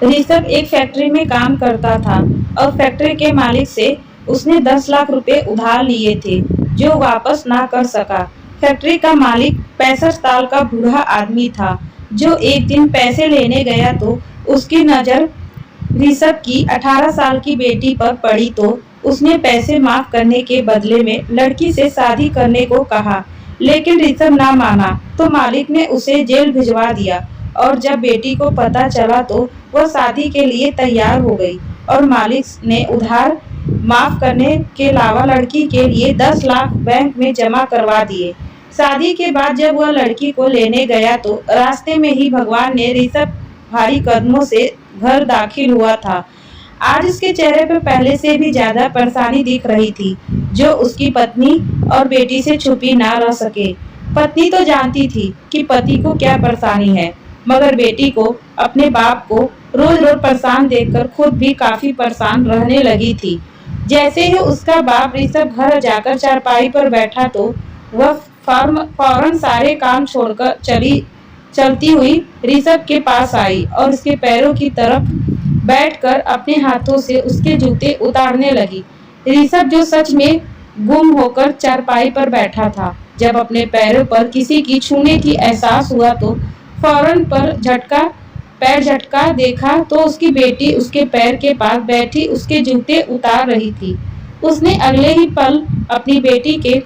ऋषभ एक फैक्ट्री में काम करता था और फैक्ट्री के मालिक से उसने 10 लाख रुपए उधार लिए थे जो वापस ना कर सका। फैक्ट्री का मालिक 65 साल का बूढ़ा आदमी था जो एक दिन पैसे लेने गया तो उसकी नजर ऋषभ की 18 साल की बेटी पर पड़ी तो उसने पैसे माफ करने के बदले में लड़की से शादी करने को कहा। लेकिन ऋषभ ना माना तो मालिक ने उसे जेल भिजवा दिया और जब बेटी को पता चला तो वह शादी के लिए तैयार हो गई और मालिक ने उधार माफ करने के अलावा लड़की के लिए 10 लाख बैंक में जमा करवा दिए। शादी के बाद जब वह लड़की को लेने गया तो रास्ते में ही भगवान ने ऋषभ भारी कदमों से घर दाखिल हुआ था। आज उसके चेहरे पर पहले से भी ज्यादा परेशानी दिख रही थी जो उसकी पत्नी और बेटी से छुपी ना रह सके। पत्नी तो जानती थी कि पति को क्या परेशानी है, मगर बेटी को अपने बाप को रोज रोज परेशान देखकर खुद भी काफी परेशान रहने लगी थी। जैसे ही उसका बाप ऋषभ घर जाकर चारपाई पर बैठा तो वह फौरन सारे काम छोड़कर चलती हुई ऋषभ के पास आई और उसके पैरों की तरफ बैठकर अपने हाथों से उसके जूते उतारने लगी। ऋषभ जो सच में गुम होकर चारपाई पर बैठा था, जब अपने पैरों पर किसी की छूने की एहसास हुआ तो फौरन पैर झटका देखा तो उसकी बेटी उसके पैर के पास बैठी उसके जूते उतार रही थी। उसने अगले ही पल अपनी बेटी के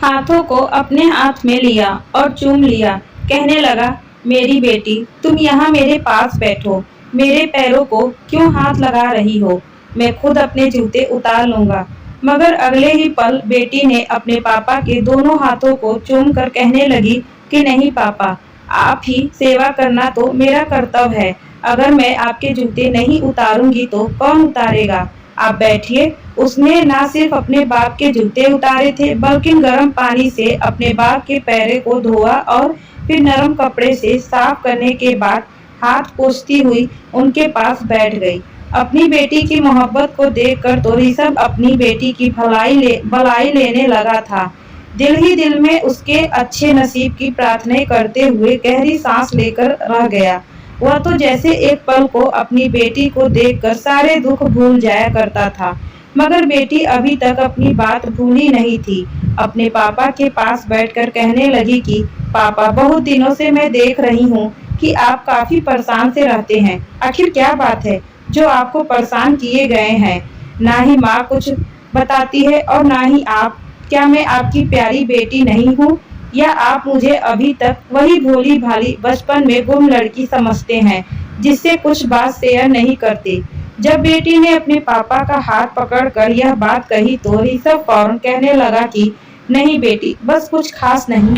हाथों को अपने हाथ में लिया और चूम लिया। कहने लगा, मेरी बेटी, तुम यहाँ मेरे पास बैठो। मेरे पैरों को क्यों हाथ लगा रही हो? मैं खुद अपने जूते उतार लूंगा। मगर अगले ही पल बेटी ने अपने पापा के दोनों हाथों को चूम कर कहने लगी कि नहीं पापा, आप ही सेवा करना तो मेरा कर्तव्य है। अगर मैं आपके जूते नहीं उतारूंगी तो कौन उतारेगा? आप बैठिए। उसने न सिर्फ अपने बाप के जूते उतारे थे बल्कि गर्म पानी से अपने बाप के पैरों को धोआ और फिर नरम कपड़े से साफ करने के बाद हाथ पोंछती हुई उनके पास बैठ गई। अपनी बेटी की मोहब्बत को देखकर तो ऋषभ अपनी बेटी की भलाई लेने लगा था। दिल ही दिल में उसके अच्छे नसीब की प्रार्थना करते हुए गहरी सांस लेकर रह गया। वह तो जैसे एक पल को अपनी बेटी को देखकर सारे दुख भूल जाया करता था, मगर बेटी अभी तक अपनी बात भूली नहीं थी। अपने पापा के पास बैठकर कहने लगी कि पापा, बहुत दिनों से मैं देख रही हूँ कि आप काफी परेशान से रहते हैं। आखिर क्या बात है जो आपको परेशान किए गए हैं? ना ही माँ कुछ बताती है और ना ही आप। क्या मैं आपकी प्यारी बेटी नहीं हूँ, या आप मुझे अभी तक वही भोली भाली बचपन में गुम लड़की समझते हैं जिससे कुछ बात शेयर नहीं करते? जब बेटी ने अपने पापा का हाथ पकड़कर यह बात कही तो ऋषभ फौरन कहने लगा कि नहीं बेटी, बस कुछ खास नहीं।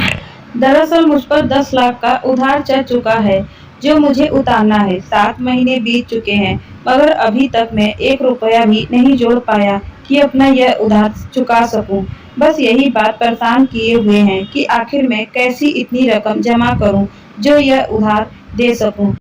दरअसल मुझ पर 10 लाख का उधार चढ़ चुका है जो मुझे उतारना है। 7 महीने बीत चुके हैं मगर अभी तक मैं 1 रुपया भी नहीं जोड़ पाया कि अपना यह उधार चुका सकूं। बस यही बात परेशान किए हुए हैं कि आखिर मैं कैसी इतनी रकम जमा करूं जो यह उधार दे सकूं।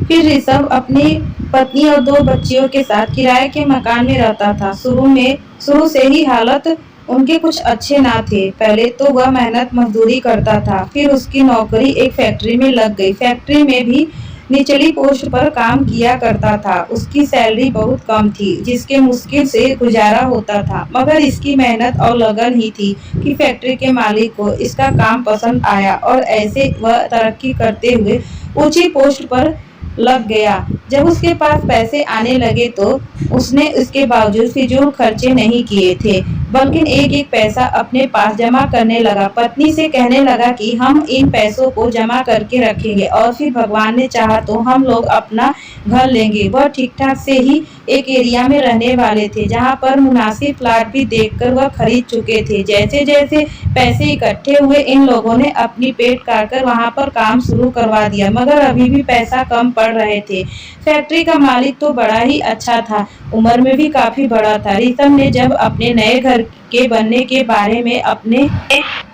फिर ऋषभ अपनी पत्नी और 2 बच्चियों के साथ किराए के मकान में रहता था। शुरू से ही हालत उनके कुछ अच्छे ना थे। पहले तो वह मेहनत मजदूरी करता था, फिर उसकी नौकरी एक फैक्ट्री में लग गई। फैक्ट्री में भी निचली पोस्ट पर काम किया करता था। उसकी सैलरी बहुत कम थी जिसके मुश्किल से गुजारा होता था, मगर इसकी मेहनत और लगन ही थी कि फैक्ट्री के मालिक को इसका काम पसंद आया और ऐसे वह तरक्की करते हुए ऊंची पोस्ट पर लग गया। जब उसके पास पैसे आने लगे तो उसने इसके बावजूद फिजूल खर्चे नहीं किए थे बल्कि एक एक पैसा अपने पास जमा करने लगा। पत्नी से कहने लगा कि हम इन पैसों को जमा करके रखेंगे और फिर भगवान ने चाहा तो हम लोग अपना घर लेंगे। वह ठीक ठाक से ही एक एरिया में रहने वाले थे जहां पर मुनासिब प्लाट भी देखकर वह खरीद चुके थे। जैसे जैसे पैसे इकट्ठे हुए इन लोगों ने अपनी पेट काटकर वहां पर काम शुरू करवा दिया, मगर अभी भी पैसा कम पड़ रहे थे। फैक्ट्री का मालिक तो बड़ा ही अच्छा था, उम्र में भी काफी बड़ा था। ऋषभ ने जब अपने नए घर के बनने के बारे में अपने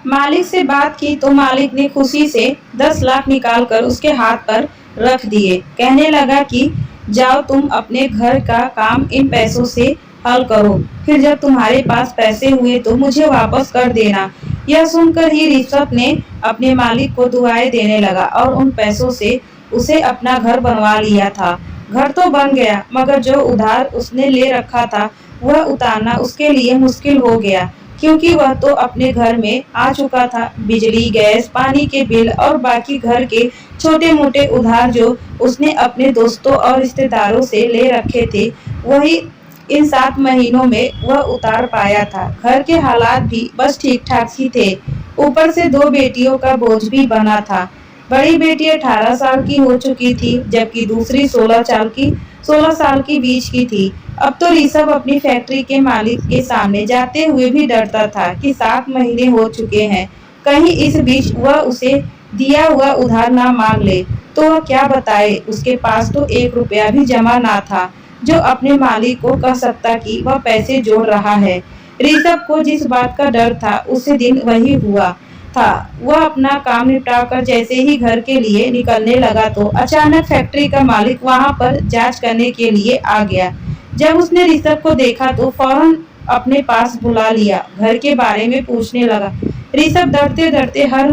मालिक से बात की तो मालिक ने खुशी से 10 लाख निकाल कर उसके हाथ पर रख दिए। कहने लगा कि जाओ तुम अपने घर का काम इन पैसों से हल करो, फिर जब तुम्हारे पास पैसे हुए तो मुझे वापस कर देना। यह सुनकर ही ऋषभ ने अपने मालिक को दुआएं देने लगा और उन पैसों से उसे अपना घर बनवा लिया था। घर तो बन गया, मगर जो उधार उसने ले रखा था वह उतारना उसके लिए मुश्किल हो गया, क्योंकि वह तो अपने घर में आ चुका था। बिजली, गैस, पानी के बिल और बाकी घर के छोटे-मोटे उधार जो उसने अपने दोस्तों और रिश्तेदारों से ले रखे थे, वही इन 7 महीनों में वह उतार पाया था। घर के हालात भी बस ठीक-ठाक ही थे। ऊपर से 2 बेटियों का बोझ भी बना था। बड़ी बेटी 18 साल की हो चुकी थी, जबकि दूसरी 16 साल की बीच की थी। अब तो ऋषभ अपनी फैक्ट्री के मालिक के सामने जाते हुए भी डरता था कि 7 महीने हो चुके हैं, कहीं इस बीच वह उसे दिया हुआ उधार ना मांग ले। तो वह क्या बताए, उसके पास तो 1 रुपया भी जमा ना था, जो अपने मालिक को कह सकता कि वह पैसे जोड़ रहा है। ऋषभ को जिस बात का डर था, उसी दिन वही हुआ था। वह अपना काम निपटाकर जैसे ही घर के लिए निकलने लगा तो अचानक फैक्ट्री का मालिक वहां पर जांच करने के लिए आ गया। जब उसने ऋषभ को देखा तो फौरन अपने पास बुला लिया, घर के बारे में पूछने लगा। ऋषभ डरते-डरते हर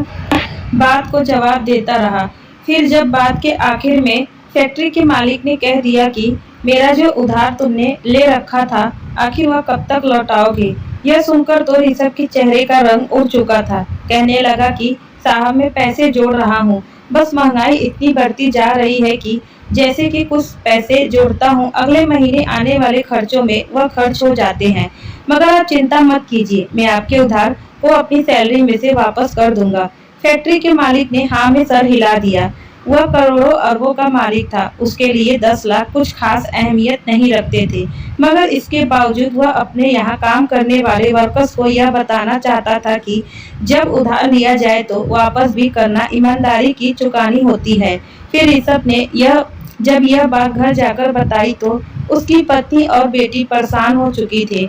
बात को जवाब देता रहा। फिर जब बात के आखिर में फैक्ट्री के मालिक ने कह दिया कि मेरा जो उधार तुमने ले रखा था, आखिर वह कब तक लौटाओगे? यह सुनकर तो ऋषभ के चेहरे का रंग उड़ चुका था। कहने लगा कि साहब, मैं पैसे जोड़ रहा हूँ, बस महंगाई इतनी बढ़ती जा रही है कि जैसे कि कुछ पैसे जोड़ता हूँ, अगले महीने आने वाले खर्चों में वह खर्च हो जाते हैं। मगर आप चिंता मत कीजिए, मैं आपके उधार को अपनी सैलरी में से वापस कर दूंगा। फैक्ट्री के मालिक ने हाँ में सर हिला दिया। वह करोड़ों अरबों का मालिक था, उसके लिए 10 लाख कुछ खास अहमियत नहीं रखते थे, मगर इसके बावजूद वह अपने यहाँ काम करने वाले वर्कर्स को यह बताना चाहता था कि जब उधार लिया जाए तो वापस भी करना ईमानदारी की चुकानी होती है। फिर ऋषभ ने जब यह बात घर जाकर बताई तो उसकी पत्नी और बेटी परेशान हो चुकी थी।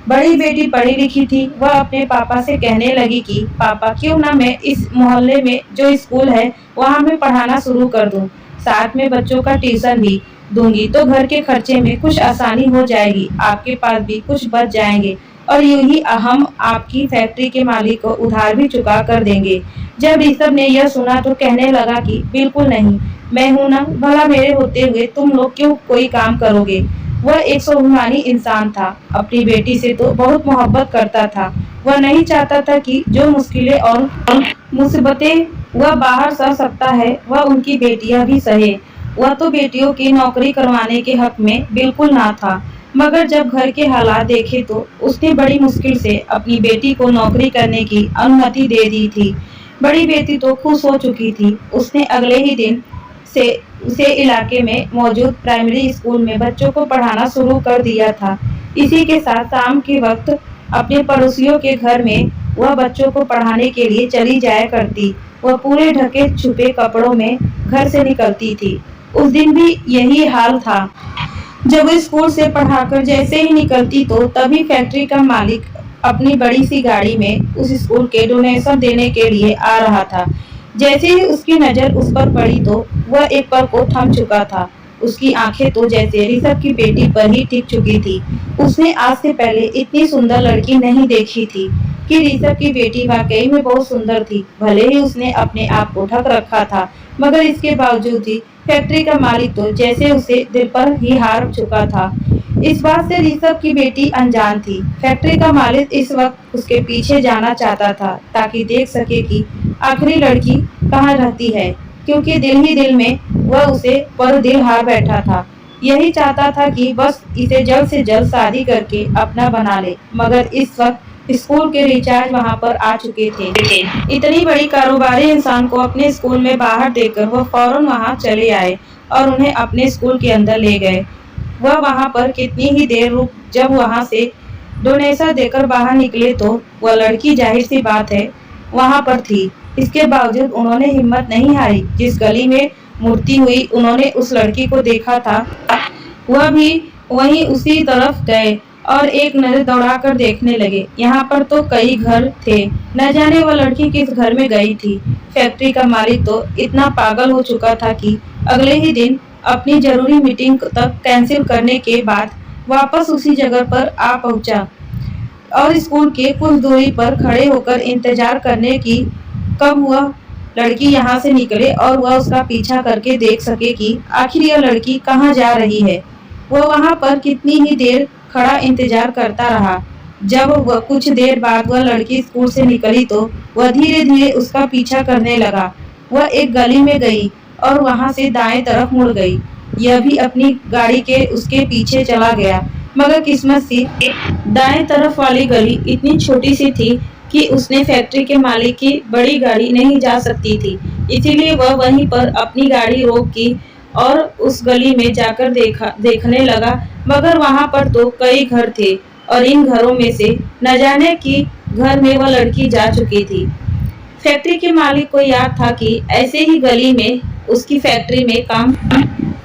बड़ी बेटी पढ़ी लिखी थी, वह अपने पापा से कहने लगी कि पापा, क्यों ना मैं इस मोहल्ले में जो स्कूल है वहाँ मैं पढ़ाना शुरू कर दूं, साथ में बच्चों का ट्यूशन भी दूंगी, तो घर के खर्चे में कुछ आसानी हो जाएगी, आपके पास भी कुछ बच जाएंगे और यूं ही हम आपकी फैक्ट्री के मालिक को उधार भी चुका कर देंगे। जब ऋषभ ने यह सुना तो कहने लगा कि बिल्कुल नहीं, मैं हूं ना, भला मेरे होते हुए तुम लोग क्यों कोई काम करोगे। वह एक स्वाभिमानी इंसान था, अपनी बेटी से तो बहुत मोहब्बत करता था। वह नहीं चाहता था कि जो मुश्किलें और मुसीबतें वह बाहर सह सकता है, वह उनकी बेटियां भी सहे। वह तो बेटियों की नौकरी करवाने के हक में बिल्कुल ना था, मगर जब घर के हालात देखे तो उसने बड़ी मुश्किल से अपनी बेटी को नौकरी करने की अनुमति दे दी थी। बड़ी बेटी तो खुश हो चुकी थी। उसने अगले ही दिन से उसे इलाके में मौजूद प्राइमरी स्कूल में बच्चों को पढ़ाना शुरू कर दिया था। इसी के साथ शाम के वक्त अपने पड़ोसियों के घर में वह बच्चों को पढ़ाने के लिए चली जाया करती। वह पूरे ढके छुपे कपड़ों में घर से निकलती थी। उस दिन भी यही हाल था। जब वो स्कूल से पढ़ाकर जैसे ही निकलती तो तभी फैक्ट्री का मालिक अपनी बड़ी सी गाड़ी में उस स्कूल के डोनेशन देने के लिए आ रहा था। जैसे ही उसकी नजर उस पर पड़ी तो वह एक पल को थम चुका था। उसकी आंखें तो जैसे ऋषभ की बेटी पर ही टिक चुकी थी। उसने आज से पहले इतनी सुंदर लड़की नहीं देखी थी कि ऋषभ की बेटी वाकई में बहुत सुंदर थी। भले ही उसने अपने आप को ढक रखा था, मगर इसके बावजूद भी फैक्ट्री का मालिक तो जैसे उसे दिल पर ही हार चुका था। इस बात से ऋषभ की बेटी अनजान थी। फैक्ट्री का मालिक इस वक्त उसके पीछे जाना चाहता था ताकि देख सके कि आखिरी लड़की कहाँ रहती है, क्योंकि दिल ही दिल में वह उसे पर दिल हार बैठा था। यही चाहता था कि बस इसे जल्द से जल्द शादी करके अपना बना ले, मगर इस वक्त स्कूल के रिचार्ज वहां पर आ चुके थे। इतनी बड़ी कारोबारी इंसान को अपने स्कूल में बाहर देकर वह फौरन वहां चले आए और उन्हें अपने स्कूल के अंदर ले गए। वह वहां पर कितनी ही देर रुक, जब वहां से डोनेशन देकर बाहर निकले तो वह लड़की जाहिर सी बात है वहां पर थी। इसके बावजूद उन्होंने हिम्मत नहीं हारी। जिस गली में मूर्ति हुई उन्होंने उस लड़की को देखा था, वह भी वहीं उसी तरफ गए और एक नजर दौड़ाकर देखने लगे। यहाँ पर तो कई घर थे, न जाने वह लड़की किस घर में गई थी। फैक्ट्री का मालिक तो इतना पागल हो चुका था कि अगले ही दिन अपनी जरूरी मीटिंग तक कैंसिल करने के बाद वापस उसी जगह पर आ पहुंचा और स्कूल के कुछ दूरी पर खड़े होकर इंतजार करने की कब वह लड़की यहाँ से निकले और वह उसका पीछा करके देख सके कि आखिर यह लड़की कहाँ जा रही है। वह वहाँ पर कितनी ही देर खड़ा इंतजार करता रहा। जब वह कुछ देर बाद वह लड़की स्कूल से निकली तो वह धीरे धीरे उसका पीछा करने लगा। वह एक गली में गई और वहाँ से दाएं तरफ मुड़ गई। यह भी अपनी गाड़ी के उसके पीछे चला गया, मगर किस्मत से दाएं तरफ वाली गली इतनी छोटी सी थी कि उसने फैक्ट्री के मालिक की बड़ी गाड़ी नहीं जा सकती थी। इसीलिए वह वहीं पर अपनी गाड़ी रोक की और उस गली में जाकर देखने लगा, मगर वहाँ पर तो कई घर थे और इन घरों में से न जाने कि घर में वह लड़की जा चुकी थी। फैक्ट्री के मालिक को याद था कि ऐसे ही गली में उसकी फैक्ट्री में काम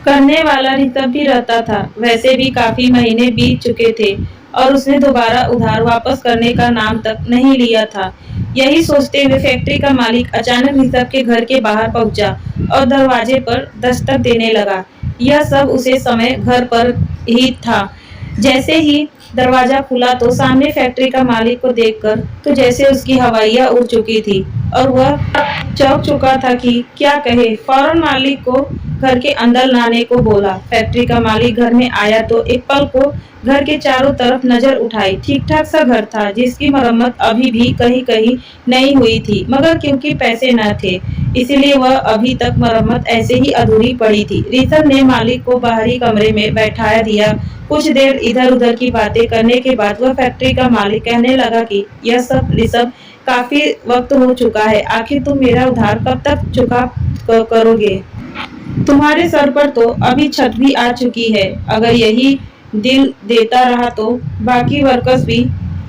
करने वाला ऋषभ भी रहता था। वैसे भी काफी महीने बीत चुके थे और उसने दोबारा उधार वापस करने का नाम तक नहीं लिया था। यही सोचते हुए फैक्ट्री का मालिक अचानक ऋषभ के घर के बाहर पहुंचा और दरवाजे पर दस्तक देने लगा। यह सब उसे समय घर पर ही था। जैसे ही दरवाजा खुला तो सामने फैक्ट्री का मालिक को देखकर तो जैसे उसकी हवाइयाँ उड़ चुकी थी और वह चौंक चुका था कि क्या कहे। फौरन मालिक को घर के अंदर लाने को बोला। फैक्ट्री का मालिक घर में आया तो एक पल को घर के चारों तरफ नजर उठाई। ठीक ठाक सा घर था जिसकी मरम्मत अभी भी कहीं कहीं नहीं हुई थी, मगर क्योंकि पैसे न थे इसीलिए वह अभी तक मरम्मत ऐसे ही अधूरी पड़ी थी। ऋषभ ने मालिक को बाहरी कमरे में बैठाया दिया। कुछ देर इधर उधर की बातें करने के बाद वह फैक्ट्री का मालिक कहने लगा कि यह सब ऋषभ काफी वक्त हो चुका है, आखिर तुम मेरा उधार कब तक चुका करोगे? तुम्हारे सर पर तो अभी छत भी आ चुकी है। अगर यही दिल देता रहा तो बाकी वर्कर्स भी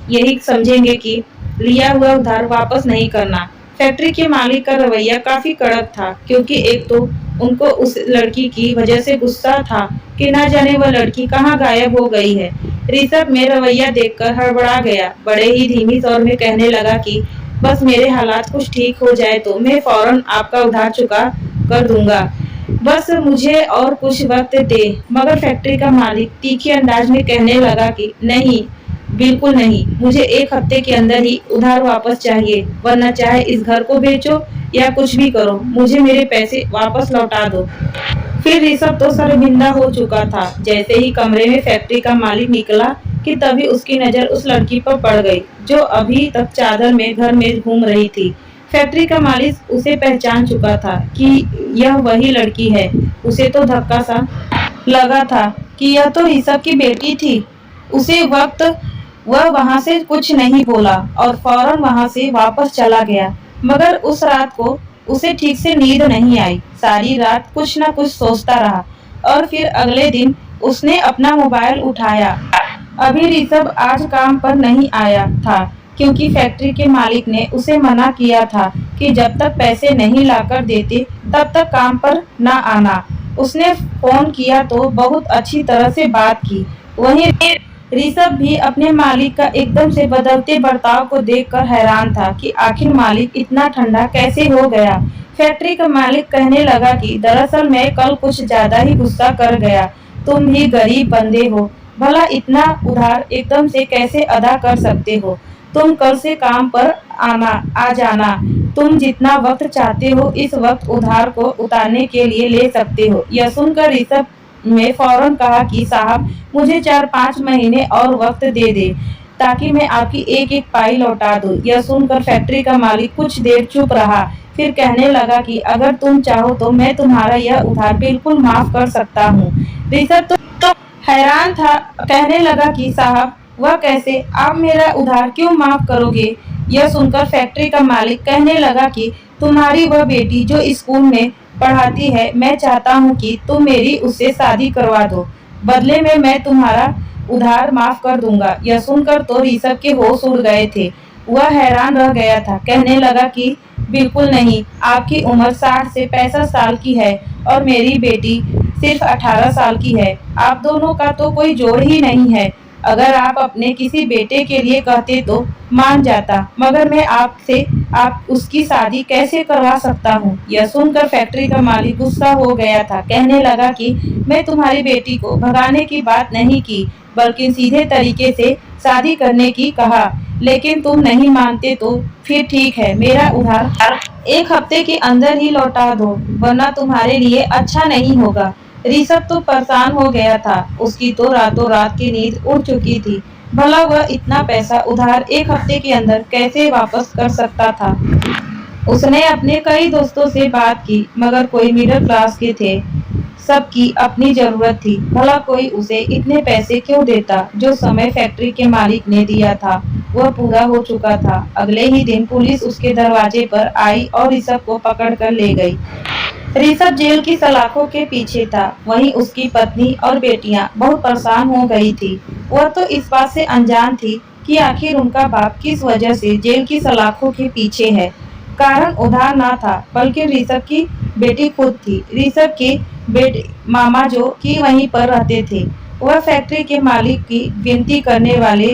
यही समझेंगे कि लिया हुआ उधार वापस नहीं करना। फैक्ट्री के मालिक का रवैया काफी कड़क था, क्योंकि एक तो उनको उस लड़की की वजह से गुस्सा था कि ना जाने वह लड़की कहाँ गायब हो गई है। ऋषभ में रवैया देखकर हड़बड़ा गया। बड़े ही धीमी स्वर में कहने लगा कि बस मेरे हालात कुछ ठीक हो जाए तो मैं फौरन आपका उधार चुका कर दूंगा, बस मुझे और कुछ वक्त दे। मगर फैक्ट्री का मालिक तीखे अंदाज में कहने लगा कि नहीं, बिल्कुल नहीं, मुझे एक हफ्ते के अंदर ही उधार वापस चाहिए, वरना चाहे इस घर को बेचो या कुछ भी करो, मुझे मेरे पैसे वापस लौटा दो। फिर ऋषभ तो शर्मिंदा हो चुका था। जैसे ही कमरे में फैक्ट्री का मालिक निकला कि तभी उसकी नजर उस लड़की पर पड़ गई जो अभी तक चादर में घर में घूम रही थी। फैक्ट्री का मालिक उसे पहचान चुका था कि यह वही लड़की है। उसे तो धक्का सा लगा था कि यह तो ऋषभ की बेटी थी। उसे वक्त वह वहां से कुछ नहीं बोला और फौरन वहां से वापस चला गया। मगर उस रात को उसे ठीक से नींद नहीं आई। सारी रात कुछ न कुछ सोचता रहा और फिर अगले दिन उसने अपना मोबाइल उठाया। अभी ऋषभ आज काम पर नहीं आया था, क्योंकि फैक्ट्री के मालिक ने उसे मना किया था कि जब तक पैसे नहीं लाकर देते तब तक काम पर न आना। उसने फोन किया तो बहुत अच्छी तरह से बात की। वहीं ऋषभ भी अपने मालिक का एकदम से बदलते बर्ताव को देखकर हैरान था कि आखिर मालिक इतना ठंडा कैसे हो गया। फैक्ट्री का मालिक कहने लगा कि दरअसल मैं कल कुछ ज्यादा ही गुस्सा कर गया। तुम भी गरीब बंदे हो, भला इतना उधार एकदम से कैसे अदा कर सकते हो? तुम कल से काम पर आ जाना। तुम जितना वक्त चाहते हो इस वक्त उधार को उतारने के लिए ले सकते हो। यह सुनकर ऋषभ में फौरन कहा कि साहब, मुझे 4-5 महीने और वक्त दे दे ताकि मैं आपकी एक एक पाई लौटा दूं। यह सुनकर फैक्ट्री का मालिक कुछ देर चुप रहा, फिर कहने लगा कि अगर तुम चाहो तो मैं तुम्हारा यह उधार बिल्कुल माफ कर सकता हूँ। ऋषभ तो हैरान था, कहने लगा कि साहब, वह कैसे? आप मेरा उधार क्यों माफ करोगे? यह सुनकर फैक्ट्री का मालिक कहने लगा कि तुम्हारी वह बेटी जो स्कूल में पढ़ाती है, मैं चाहता हूँ कि तुम मेरी उससे शादी करवा दो। बदले में मैं तुम्हारा उधार माफ कर दूंगा। यह सुनकर तो ऋषभ के होश उड़ गए थे। वह हैरान रह गया था। कहने लगा कि बिल्कुल नहीं, आपकी उम्र 60 से 65 साल की है और मेरी बेटी सिर्फ 18 साल की है। आप दोनों का तो कोई जोड़ ही नहीं है। अगर आप अपने किसी बेटे के लिए कहते तो मान जाता, मगर मैं आपसे आप उसकी शादी कैसे करवा सकता हूँ? यह सुनकर फैक्ट्री का मालिक गुस्सा हो गया था। कहने लगा कि मैं तुम्हारी बेटी को भगाने की बात नहीं की, बल्कि सीधे तरीके से शादी करने की कहा। लेकिन तुम नहीं मानते तो फिर ठीक है, मेरा उधार एक हफ्ते के अंदर ही लौटा दो, वरना तुम्हारे लिए अच्छा नहीं होगा। ऋषभ तो परेशान हो गया था। उसकी तो रातों रात की नींद उड़ चुकी थी। भला वह इतना पैसा उधार एक हफ्ते के अंदर कैसे वापस कर सकता था। उसने अपने कई दोस्तों से बात की, मगर कोई मिडिल क्लास के थे। सबकी अपनी जरूरत थी। भला कोई उसे इतने पैसे क्यों देता। जो समय फैक्ट्री के मालिक ने दिया था वह पूरा हो चुका था। अगले ही दिन पुलिस उसके दरवाजे पर आई और ऋषभ को पकड़ कर ले गई। ऋषभ जेल की सलाखों के पीछे था। वहीं उसकी पत्नी और बेटियां बहुत परेशान हो गई थी। वह तो इस बात से अनजान थी कि आखिर उनका बाप किस वजह से जेल की सलाखों के पीछे है। कारण उधार ना था, बल्कि ऋषभ की बेटी खुद थी। ऋषभ के बेटे मामा जो कि वहीं पर रहते थे, वह फैक्ट्री के मालिक की विनती करने वाले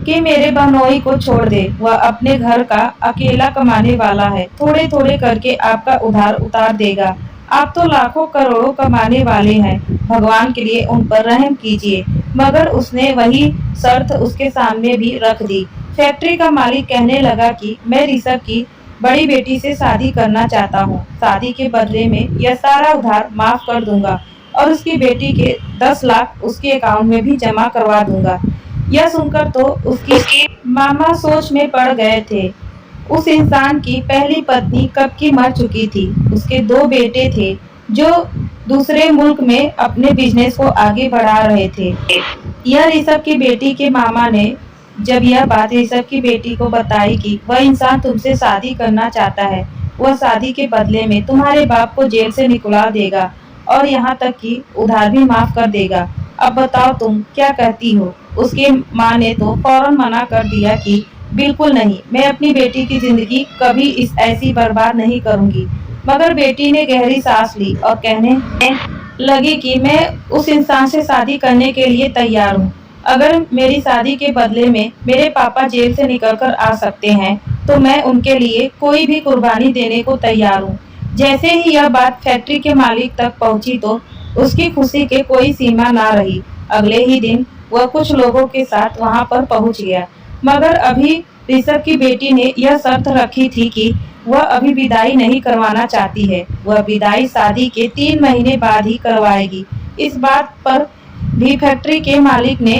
कि मेरे बहनोई को छोड़ दे, वह अपने घर का अकेला कमाने वाला है, थोड़े थोड़े करके आपका उधार उतार देगा। आप तो लाखों करोड़ों कमाने वाले हैं, भगवान के लिए उन पर रहम कीजिए। मगर उसने वही शर्त उसके सामने भी रख दी। फैक्ट्री का मालिक कहने लगा कि मैं ऋषभ की बड़ी बेटी से शादी करना चाहता हूँ। शादी के बदले में यह सारा उधार माफ कर दूंगा और उसकी बेटी के 10 लाख उसके अकाउंट में भी जमा करवा दूंगा। यह सुनकर तो उसकी मामा सोच में पड़ गए थे। उस इंसान की पहली पत्नी कब की मर चुकी थी। उसके 2 बेटे थे जो दूसरे मुल्क में अपने बिजनेस को आगे बढ़ा रहे थे। यह ऋषभ की बेटी के मामा ने जब यह बात ऋषभ की बेटी को बताई कि वह इंसान तुमसे शादी करना चाहता है, वह शादी के बदले में तुम्हारे बाप को जेल से निकला देगा और यहाँ तक कि उधार भी माफ कर देगा। अब बताओ तुम क्या कहती हो। उसके माँ ने तो फौरन मना कर दिया कि बिल्कुल नहीं, मैं अपनी बेटी की जिंदगी कभी इस ऐसी बर्बाद नहीं करूंगी। मगर बेटी ने गहरी सांस ली और कहने लगी कि मैं उस इंसान से शादी करने के लिए तैयार हूँ। अगर मेरी शादी के बदले में मेरे पापा जेल से निकलकर आ सकते हैं तो मैं उनके लिए कोई भी कुर्बानी देने को तैयार हूँ। जैसे ही यह बात फैक्ट्री के मालिक तक पहुंची तो उसकी खुशी के कोई सीमा ना रही। अगले ही दिन वह कुछ लोगों के साथ वहां पर पहुंच गया। मगर अभी ऋषभ की बेटी ने यह शर्त रखी थी कि वह अभी विदाई नहीं करवाना चाहती है। वह विदाई शादी के 3 महीने बाद ही करवाएगी। इस बात पर भी फैक्ट्री के मालिक ने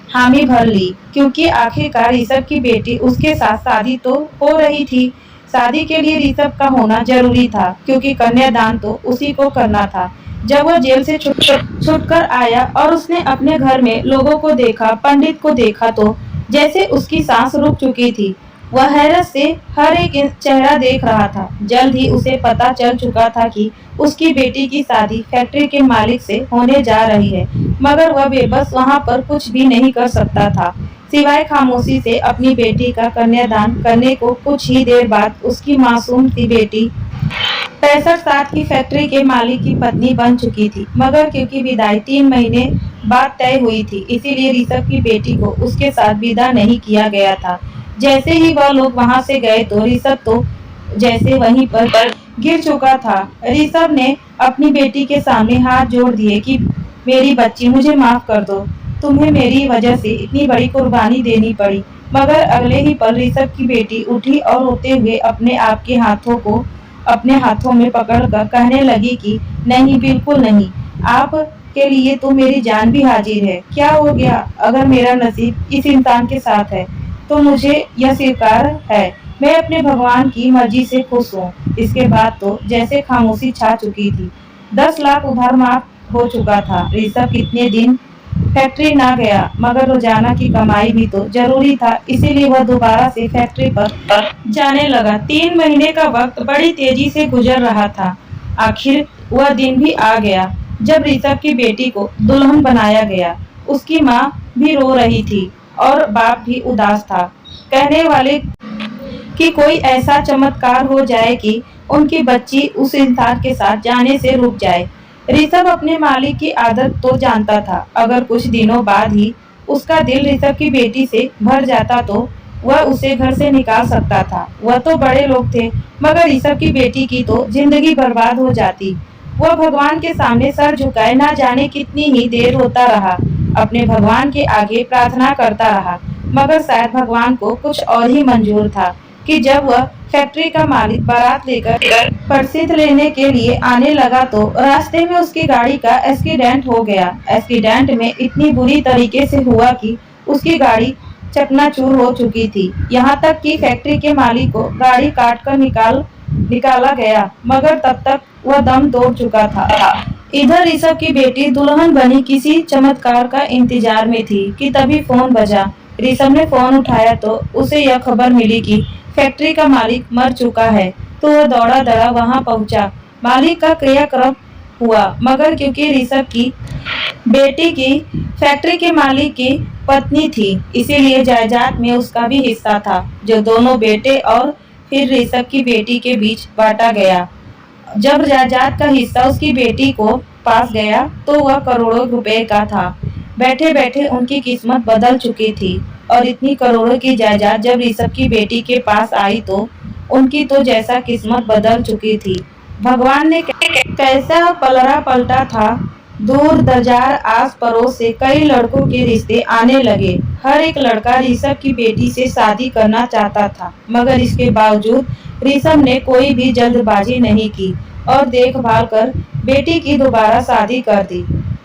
हामी भर ली, क्योंकि आखिरकार ऋषभ की बेटी उसके साथ शादी तो हो रही थी। शादी के लिए ऋषभ का होना जरूरी था, क्योंकि कन्यादान तो उसी को करना था। जब वह जेल से छुटकर आया और उसने अपने घर में लोगों को देखा, पंडित को देखा, तो जैसे उसकी सांस रुक चुकी थी। वह हैरत से हर एक चेहरा देख रहा था। जल्द ही उसे पता चल चुका था कि उसकी बेटी की शादी फैक्ट्री के मालिक से होने जा रही है। मगर वह बेबस वहां पर कुछ भी नहीं कर सकता था, सिवाय खामोशी से अपनी बेटी का कन्यादान करने को। कुछ ही देर बाद उसकी मासूम सी बेटी 65 साल की फैक्ट्री के मालिक की पत्नी बन चुकी थी। मगर क्योंकि विदाई 3 महीने बाद तय हुई थी, इसीलिए ऋषभ की बेटी को उसके साथ विदा नहीं किया गया था। जैसे ही वह लोग वहां से गए तो ऋषभ तो जैसे वहीं पर गिर चुका था। ऋषभ ने अपनी बेटी के सामने हाथ जोड़ दिए कि मेरी बच्ची, मुझे माफ कर दो। तुम्हें मेरी वजह से इतनी बड़ी कुर्बानी देनी पड़ी। मगर अगले ही पल ऋषभ की बेटी उठी और रोते हुए अपने आप के हाथों को अपने हाथों में पकड़कर कहने लगी कि नहीं, बिल्कुल नहीं, आप के लिए तो मेरी जान भी हाजिर है। क्या हो गया? अगर मेरा नसीब इस इंसान के साथ है तो मुझे यह स्वीकार है। मैं अपने भगवान की मर्जी से खुश हूँ। इसके बाद तो जैसे खामोशी छा चुकी थी। 10 लाख उधार माफ हो चुका था। ऋषभ कितने दिन फैक्ट्री ना गया, मगर रोजाना की कमाई भी तो जरूरी था, इसीलिए वह दोबारा से फैक्ट्री पर जाने लगा। 3 महीने का वक्त बड़ी तेजी से गुजर रहा था। आखिर वह दिन भी आ गया जब ऋषभ की बेटी को दुल्हन बनाया गया। उसकी माँ भी रो रही थी और बाप भी उदास था, कहने वाले कि कोई ऐसा चमत्कार हो जाए कि उनकी बच्ची उस इंसान के साथ जाने से रुक जाए। ऋषभ अपने मालिक की आदत तो जानता था। अगर कुछ दिनों बाद ही उसका दिल ऋषभ की बेटी से भर जाता तो वह उसे घर से निकाल सकता था। वह तो बड़े लोग थे, मगर ऋषभ की बेटी की तो जिंदगी बर्बाद हो जाती। वह भगवान के सामने सर झुकाए ना जाने कितनी ही देर रोता रहा, अपने भगवान के आगे प्रार्थना करता रहा। मगर शायद भगवान को कुछ और ही मंजूर था कि जब वह फैक्ट्री का मालिक बारात लेकर प्रसिद्ध लेने के लिए आने लगा तो रास्ते में उसकी गाड़ी का एक्सीडेंट हो गया। एक्सीडेंट में इतनी बुरी तरीके से हुआ कि उसकी गाड़ी चकनाचूर हो चुकी थी। यहाँ तक कि फैक्ट्री के मालिक को गाड़ी काट कर निकाला गया, मगर तब तक वह दम तोड़ चुका था। इधर ऋषभ की बेटी दुल्हन बनी किसी चमत्कार का इंतजार में थी कि तभी फोन बजा। ऋषभ ने फोन उठाया तो उसे यह खबर मिली कि फैक्ट्री का मालिक मर चुका है। तो वह दौड़ा दौड़ा वहां पहुंचा। मालिक का क्रियाक्रम हुआ, मगर क्योंकि ऋषभ की बेटी की फैक्ट्री के मालिक की पत्नी थी, इसीलिए जायदाद में उसका भी हिस्सा था, जो दोनों बेटे और फिर ऋषभ की बेटी के बीच बांटा गया। जब जायदाद का हिस्सा उसकी बेटी को पास गया तो वह करोड़ों रुपए का था। बैठे बैठे उनकी किस्मत बदल चुकी थी और इतनी करोड़ों की जायदाद जब ऋषभ की बेटी के पास आई तो उनकी तो जैसा किस्मत बदल चुकी थी। भगवान ने कैसा पलड़ा पलटा था। दूर दराज आस पड़ोस से कई लड़कों के रिश्ते आने लगे। हर एक लड़का ऋषभ की बेटी से शादी करना चाहता था, मगर इसके बावजूद ऋषभ ने कोई भी जल्दबाजी नहीं की और देखभाल कर बेटी की दोबारा शादी कर दी।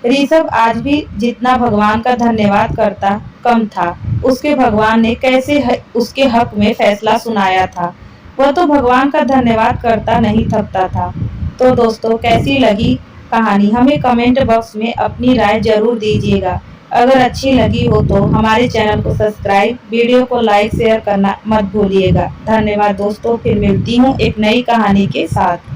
ऋषभ आज भी जितना भगवान का धन्यवाद करता कम था। उसके भगवान ने कैसे उसके हक में फैसला सुनाया था। वह तो भगवान का धन्यवाद करता नहीं थकता था। तो दोस्तों, कैसी लगी कहानी हमें कमेंट बॉक्स में अपनी राय जरूर दीजिएगा। अगर अच्छी लगी हो तो हमारे चैनल को सब्सक्राइब, वीडियो को लाइक शेयर करना मत भूलिएगा। धन्यवाद दोस्तों, फिर मिलती हूँ एक नई कहानी के साथ।